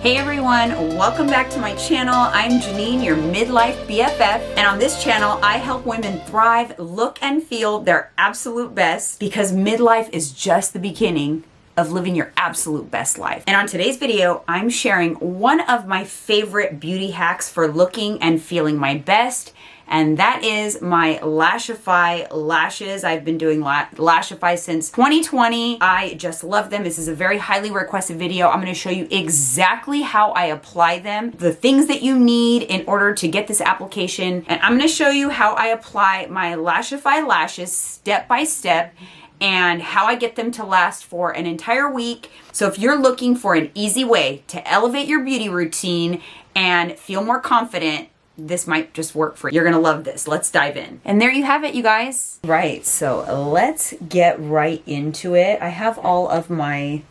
Hey everyone, welcome back to my channel. I'm Janine, your midlife BFF, and on this channel I help women thrive, look and feel their absolute best, because midlife is just the beginning of living your absolute best life. And on today's video, I'm sharing one of my favorite beauty hacks for looking and feeling my best, and that is my Lashify lashes. I've been doing Lashify since 2020. I just love them. This is a very highly requested video. I'm gonna show you exactly how I apply them, the things that you need in order to get this application, and I'm gonna show you how I apply my Lashify lashes step by step and how I get them to last for an entire week. So if you're looking for an easy way to elevate your beauty routine and feel more confident, this might just work for you. You're gonna love this. Let's dive in. And there you have it, you guys. Right, so let's get right into it. I have all of my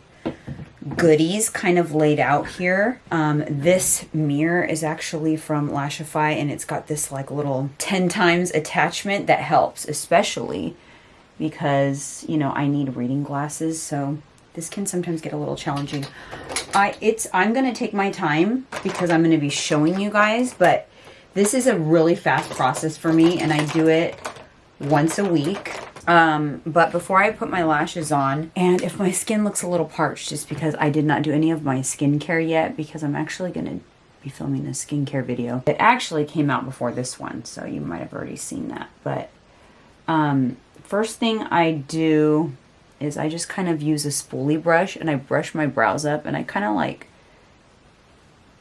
goodies kind of laid out here. This mirror is actually from Lashify, and it's got this like little 10 times attachment that helps, especially because, you know, I need reading glasses, so this can sometimes get a little challenging. I'm gonna take my time because I'm gonna be showing you guys, but this is a really fast process for me, and I do it once a week. But before I put my lashes on, and if my skin looks a little parched, just because I did not do any of my skincare yet, because I'm actually gonna be filming a skincare video. It actually came out before this one, so you might have already seen that. But first thing I do is I just kind of use a spoolie brush, and I brush my brows up, and I kind of like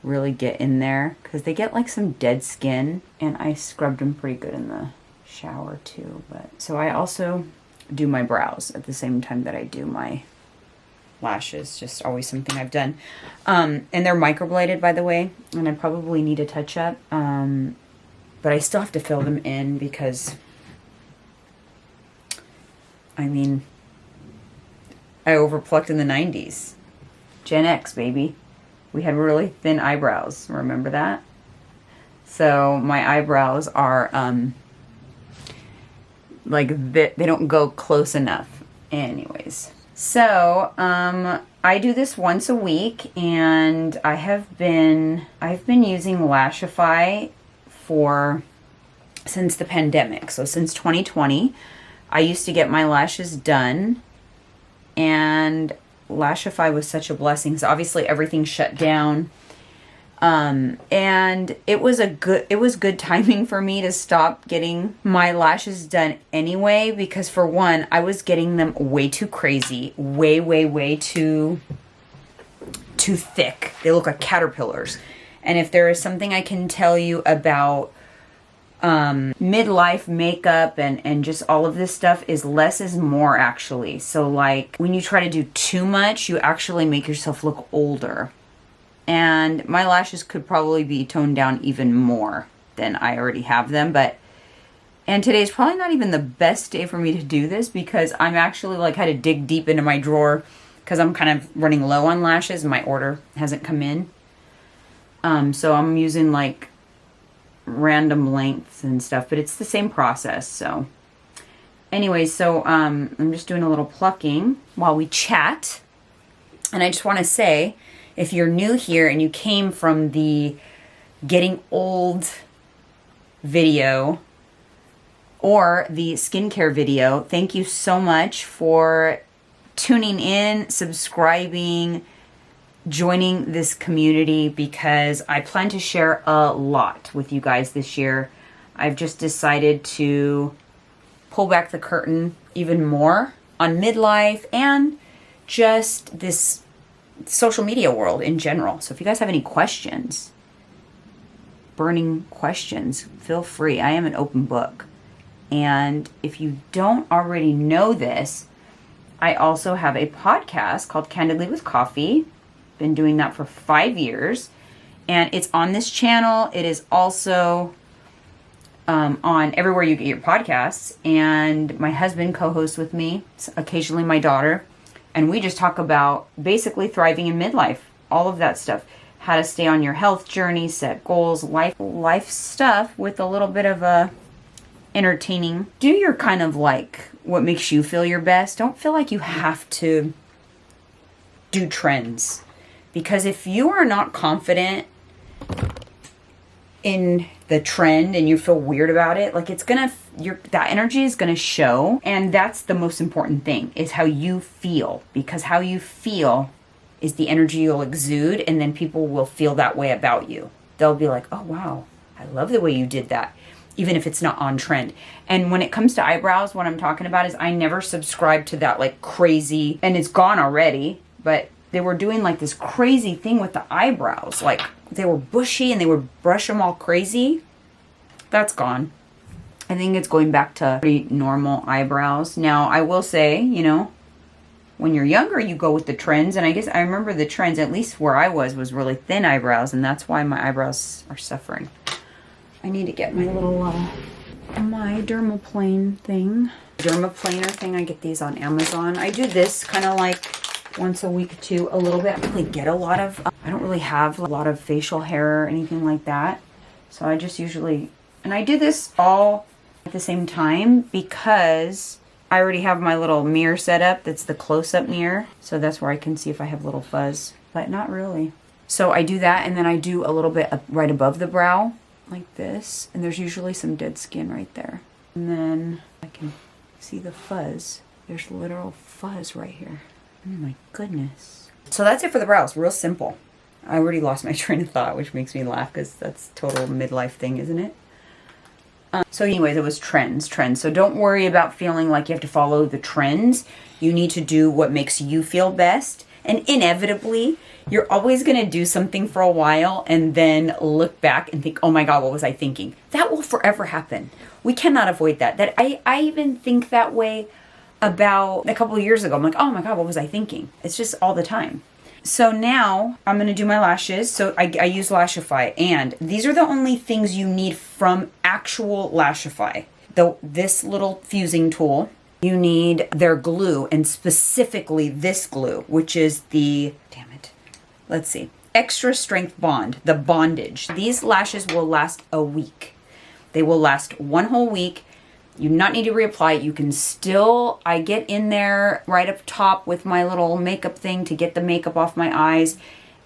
really get in there because they get like some dead skin, and I scrubbed them pretty good in the shower too. But so I also do my brows at the same time that I do my lashes, just always something I've done. And they're microbladed, by the way, and I probably need a touch up, but I still have to fill them in because I mean, I overplucked in the 90s. Gen X, baby. We had really thin eyebrows. Remember that? So my eyebrows are like they don't go close enough. Anyways, so I do this once a week, and I've been using Lashify since the pandemic. So since 2020, I used to get my lashes done, and Lashify was such a blessing. So obviously everything shut down, and it was good timing for me to stop getting my lashes done anyway, because for one, I was getting them way too crazy, way too thick. They look like caterpillars. And if there is something I can tell you about midlife makeup and just all of this stuff, is less is more, actually. So like when you try to do too much, you actually make yourself look older. And my lashes could probably be toned down even more than I already have them, and today's probably not even the best day for me to do this, because I'm actually like had to dig deep into my drawer because I'm kind of running low on lashes and my order hasn't come in. So I'm using like random lengths and stuff, but it's the same process. So anyways, so I'm just doing a little plucking while we chat. And I just want to say, if you're new here and you came from the getting old video or the skincare video, thank you so much for tuning in, subscribing, joining this community, because I plan to share a lot with you guys this year. I've just decided to pull back the curtain even more on midlife and just this social media world in general. So if you guys have any questions, burning questions, feel free. I am an open book. And if you don't already know this, I also have a podcast called Candidly with Coffee. Been doing that for 5 years, and it's on this channel. It is also on everywhere you get your podcasts, and my husband co-hosts with me, occasionally my daughter, and we just talk about basically thriving in midlife, all of that stuff, how to stay on your health journey, set goals, life stuff with a little bit of a entertaining. Do your kind of like what makes you feel your best. Don't feel like you have to do trends. Because if you are not confident in the trend and you feel weird about it, like it's gonna, that energy is gonna show. And that's the most important thing, is how you feel. Because how you feel is the energy you'll exude, and then people will feel that way about you. They'll be like, oh wow, I love the way you did that, even if it's not on trend. And when it comes to eyebrows, what I'm talking about is I never subscribed to that like crazy, and it's gone already, but they were doing like this crazy thing with the eyebrows. Like they were bushy and they would brush them all crazy. That's gone. I think it's going back to pretty normal eyebrows. Now, I will say, you know, when you're younger, you go with the trends. And I guess I remember the trends, at least where I was really thin eyebrows. And that's why my eyebrows are suffering. I need to get my little, my dermaplane thing. Dermaplaner thing, I get these on Amazon. I do this kind of like once a week too, a little bit. I don't really get a lot of, I don't really have a lot of facial hair or anything like that. So I just usually, and I do this all at the same time because I already have my little mirror set up. That's the close-up mirror. So that's where I can see if I have little fuzz, but not really. So I do that, and then I do a little bit right above the brow like this. And there's usually some dead skin right there. And then I can see the fuzz. There's literal fuzz right here. Oh my goodness. So that's it for the brows. Real simple. I already lost my train of thought, which makes me laugh because that's total midlife thing, isn't it? So anyways, it was trends. So don't worry about feeling like you have to follow the trends. You need to do what makes you feel best. And inevitably, you're always going to do something for a while and then look back and think, oh my God, what was I thinking? That will forever happen. We cannot avoid that. I even think that way about a couple of years ago. I'm like, oh my God, what was I thinking? It's just all the time. So now I'm going to do my lashes. So I use Lashify, and these are the only things you need from actual Lashify. This little fusing tool, you need their glue, and specifically this glue, which is the, let's see, extra strength bond, the bondage. These lashes will last a week. They will last one whole week. You do not need to reapply it. You can still, I get in there right up top with my little makeup thing to get the makeup off my eyes.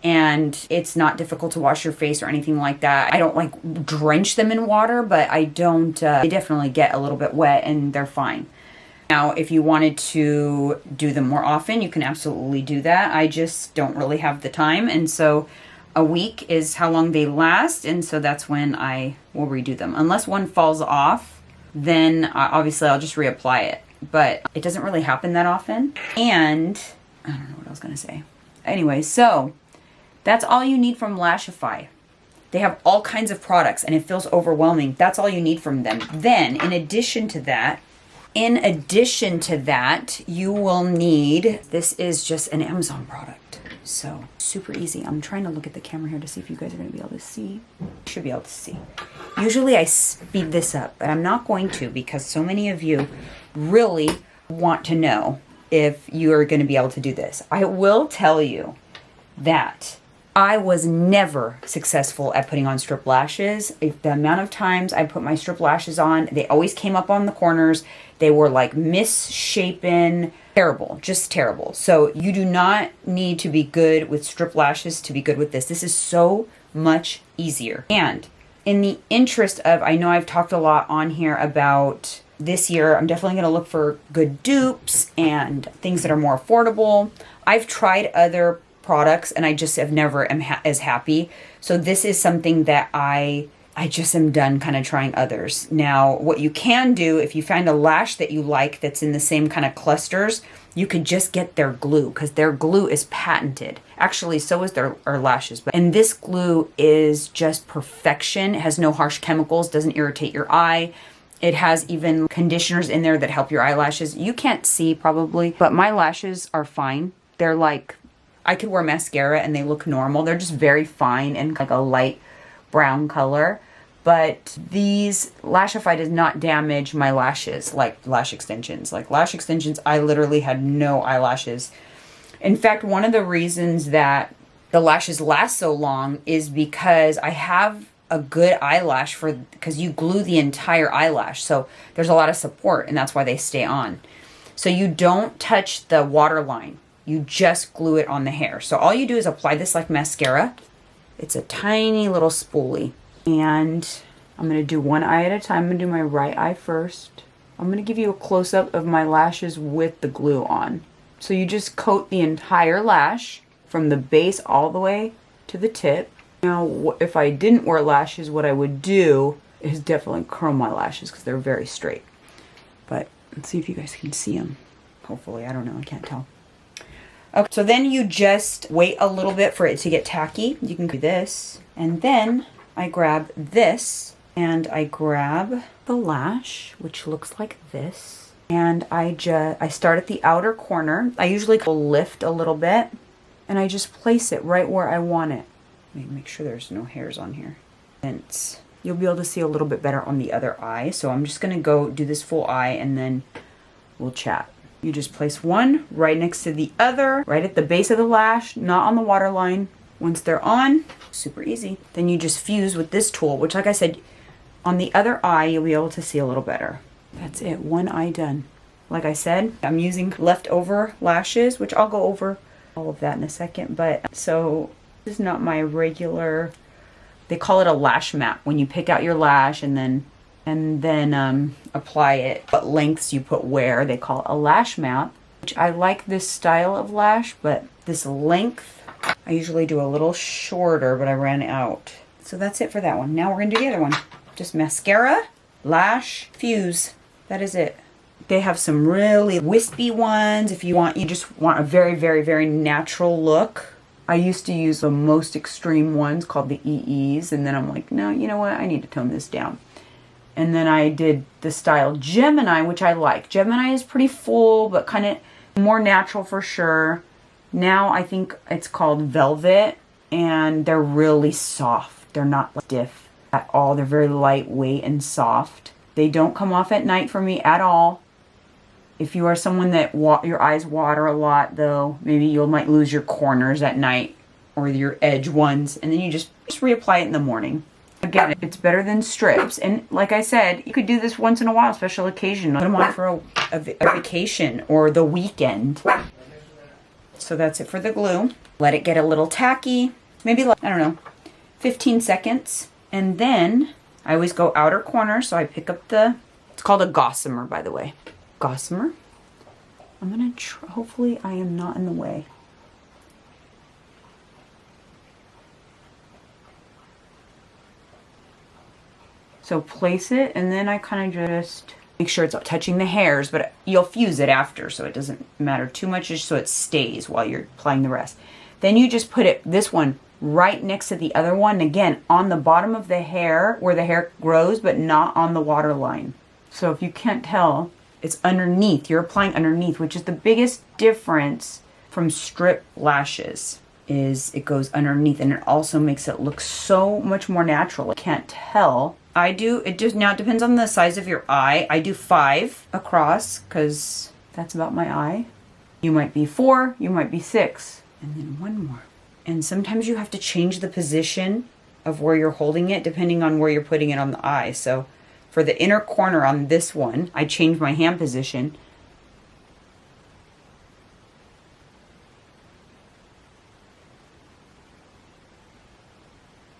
And it's not difficult to wash your face or anything like that. I don't like drench them in water, but I don't, they definitely get a little bit wet and they're fine. Now, if you wanted to do them more often, you can absolutely do that. I just don't really have the time. And so a week is how long they last. And so that's when I will redo them. Unless one falls off, then obviously I'll just reapply it. But it doesn't really happen that often. And I don't know what I was going to say. Anyway, so that's all you need from Lashify. They have all kinds of products and it feels overwhelming. That's all you need from them. Then, in addition to that, you will need, this is just an Amazon product. So super easy. I'm trying to look at the camera here to see if you guys are going to be able to see. Should be able to see. Usually I speed this up, but I'm not going to because so many of you really want to know if you are going to be able to do this. I will tell you that I was never successful at putting on strip lashes. The amount of times I put my strip lashes on, they always came up on the corners. They were like misshapen, terrible, just terrible. So you do not need to be good with strip lashes to be good with this. This is so much easier. And in the interest of, I know I've talked a lot on here about this year, I'm definitely going to look for good dupes and things that are more affordable. I've tried other products and I just have never am as happy. So this is something that I just am done kind of trying others. Now, what you can do, if you find a lash that you like that's in the same kind of clusters, you could just get their glue because their glue is patented. Actually, so is their lashes. And this glue is just perfection. It has no harsh chemicals, doesn't irritate your eye. It has even conditioners in there that help your eyelashes. You can't see probably, but my lashes are fine. They're like, I could wear mascara and they look normal. They're just very fine and like a light brown color. But these Lashify does not damage my lashes like lash extensions. Like lash extensions, I literally had no eyelashes. In fact, one of the reasons that the lashes last so long is because I have a good eyelash because you glue the entire eyelash. So there's a lot of support and that's why they stay on. So you don't touch the waterline. You just glue it on the hair. So all you do is apply this like mascara. It's a tiny little spoolie. And I'm going to do one eye at a time. I'm going to do my right eye first. I'm going to give you a close-up of my lashes with the glue on. So you just coat the entire lash from the base all the way to the tip. Now, if I didn't wear lashes, what I would do is definitely curl my lashes because they're very straight. But let's see if you guys can see them. Hopefully, I don't know, I can't tell. Okay, so then you just wait a little bit for it to get tacky. You can do this. And then I grab this and I grab the lash, which looks like this. And I start at the outer corner. I usually lift a little bit and I just place it right where I want it. Make sure there's no hairs on here. And you'll be able to see a little bit better on the other eye. So I'm just gonna go do this full eye and then we'll chat. You just place one right next to the other, right at the base of the lash, not on the waterline. Once they're on, super easy. Then you just fuse with this tool, which like I said, on the other eye, you'll be able to see a little better. That's it, one eye done. Like I said, I'm using leftover lashes, which I'll go over all of that in a second. But so this is not my regular, they call it a lash map. When you pick out your lash and then apply it, what lengths you put where, they call it a lash map. Which I like this style of lash, but this length, I usually do a little shorter, but I ran out. So that's it for that one. Now we're gonna do the other one. Just mascara, lash, fuse. That is it. They have some really wispy ones if you just want a very, very, very natural look. I used to use the most extreme ones called the EEs, and then I'm like, no, you know what? I need to tone this down. And then I did the style Gemini, which I like. Gemini is pretty full, but kind of more natural for sure. Now I think it's called Velvet, and they're really soft. They're not stiff at all. They're very lightweight and soft. They don't come off at night for me at all. If you are someone that your eyes water a lot, though, maybe you might lose your corners at night or your edge ones, and then you just reapply it in the morning. Again, it's better than strips, and like I said, you could do this once in a while, special occasion. Put them on for a vacation or the weekend. So that's it for the glue. Let it get a little tacky, maybe like, I don't know, 15 seconds. And then I always go outer corner, so I pick up it's called a gossamer, by the way. Gossamer. I'm gonna hopefully I am not in the way. So place it, and then I kind of just make sure it's touching the hairs, but you'll fuse it after, so it doesn't matter too much, just so it stays while you're applying the rest. Then you just put this one right next to the other one, again, on the bottom of the hair, where the hair grows, but not on the water line. So if you can't tell, it's underneath. You're applying underneath, which is the biggest difference from strip lashes, is it goes underneath, and it also makes it look so much more natural. I can't tell. Now it depends on the size of your eye. I do 5 across, because that's about my eye. You might be 4, you might be 6, and then one more. And sometimes you have to change the position of where you're holding it, depending on where you're putting it on the eye. So for the inner corner on this one, I change my hand position.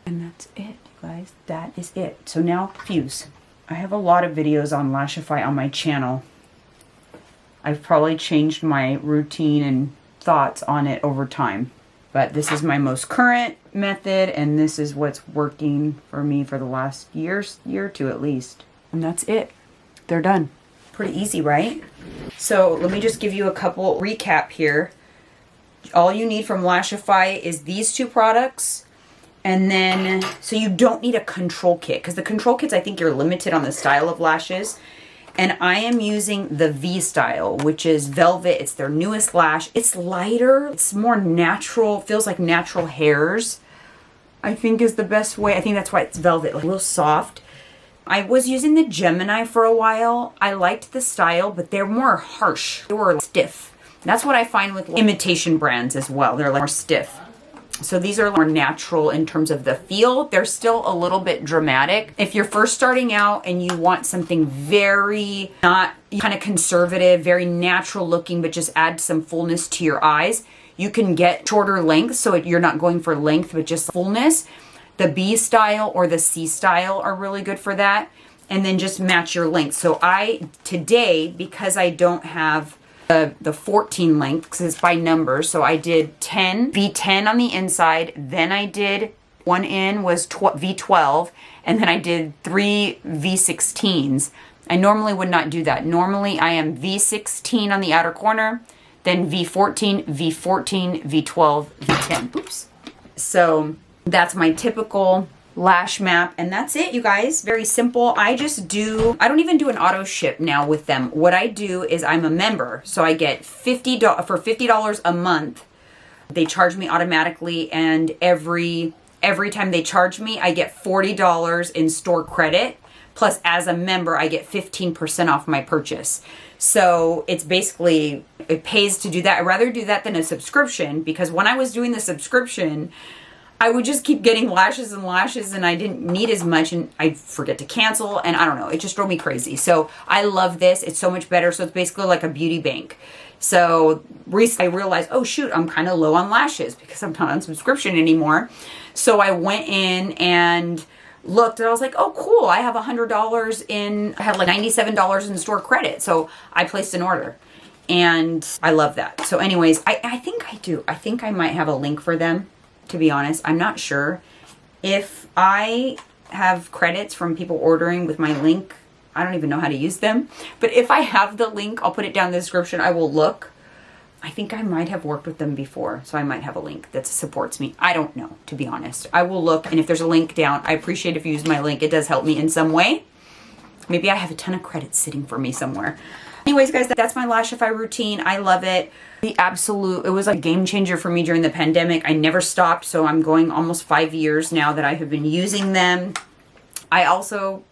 And that's it, you guys. That is it. So now fuse. I have a lot of videos on Lashify on my channel. I've probably changed my routine and thoughts on it over time. But this is my most current method, and this is what's working for me for the last year or two at least. And that's it. They're done. Pretty easy, right? So let me just give you a couple recap here. All you need from Lashify is these 2 products. And then, so you don't need a control kit, because the control kits, I think you're limited on the style of lashes. And I am using the V style, which is Velvet. It's their newest lash. It's lighter. It's more natural. Feels like natural hairs, I think is the best way. I think that's why it's Velvet, like a little soft. I was using the Gemini for a while. I liked the style, but they're more harsh. They were stiff. That's what I find with imitation brands as well. They're like more stiff. So these are more natural in terms of the feel. They're still a little bit dramatic. If you're first starting out and you want something very not kind of conservative, very natural looking, but just add some fullness to your eyes, you can get shorter length. So you're not going for length, but just fullness. The B style or the C style are really good for that. And then just match your length. So today, because I don't have the 14 length, because it's by numbers, so I did 10 V10 on the inside, then I did one in was V12, and then I did 3 V16s. I normally would not do that. Normally I am V16 on the outer corner, then V14, V14, V12, V10. Oops. So that's my typical lash map, and that's it, you guys. Very simple. I don't even do an auto ship now with them. What I do is I'm a member, so I get $50 a month. They charge me automatically, and every time they charge me, I get $40 in store credit. Plus, as a member, I get 15% off my purchase. So it's basically, it pays to do that. I'd rather do that than a subscription, because when I was doing the subscription, I would just keep getting lashes and lashes, and I didn't need as much, and I'd forget to cancel, and I don't know, it just drove me crazy. So I love this. It's so much better. So it's basically like a beauty bank. So recently I realized, oh shoot, I'm kind of low on lashes because I'm not on subscription anymore. So I went in and looked, and I was like, oh cool, I have $100 I have like $97 in store credit. So I placed an order, and I love that. So anyways, I think I do. I think I might have a link for them. To be honest, I'm not sure. If I have credits from people ordering with my link, I don't even know how to use them. But if I have the link, I'll put it down in the description. I will look. I think I might have worked with them before, so I might have a link that supports me. I don't know, to be honest. I will look, and if there's a link down, I appreciate if you use my link. It does help me in some way. Maybe I have a ton of credits sitting for me somewhere. Anyways, guys, that's my Lashify routine. I love it. It was like a game changer for me during the pandemic. I never stopped, so I'm going almost 5 years now that I have been using them. I also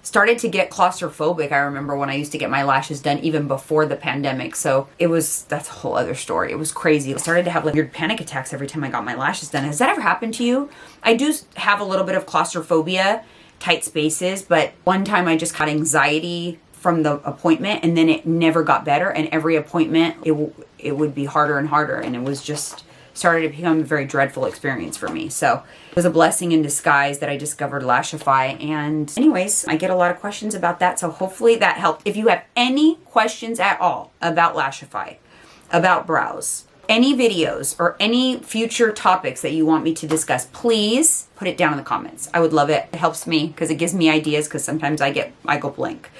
started to get claustrophobic. I remember when I used to get my lashes done even before the pandemic. So that's a whole other story. It was crazy. I started to have like weird panic attacks every time I got my lashes done. Has that ever happened to you? I do have a little bit of claustrophobia, tight spaces, but one time I just got anxiety from the appointment, and then it never got better, and every appointment it would be harder and harder, and it was just started to become a very dreadful experience for me. So it was a blessing in disguise that I discovered Lashify. And anyways, I get a lot of questions about that, so hopefully that helped. If you have any questions at all about Lashify, about brows, any videos, or any future topics that you want me to discuss, please put it down in the comments. I would love it. It helps me because it gives me ideas, because sometimes I go blank.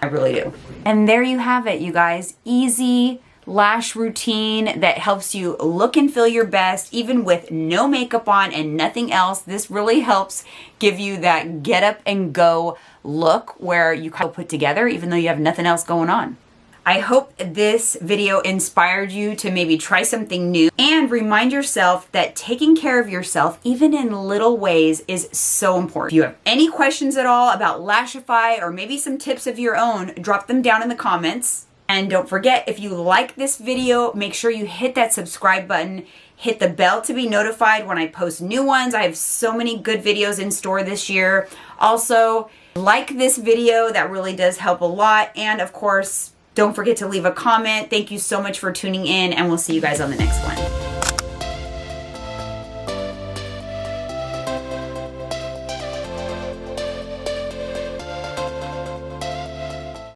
I really do. And there you have it, you guys. Easy lash routine that helps you look and feel your best, even with no makeup on and nothing else. This really helps give you that get up and go look where you kind of put together, even though you have nothing else going on. I hope this video inspired you to maybe try something new, and remind yourself that taking care of yourself, even in little ways, is so important. If you have any questions at all about Lashify, or maybe some tips of your own, drop them down in the comments. And don't forget, if you like this video, make sure you hit that subscribe button, hit the bell to be notified when I post new ones. I have so many good videos in store this year. Also, like this video, that really does help a lot. And of course, don't forget to leave a comment. Thank you so much for tuning in, and we'll see you guys on the next one.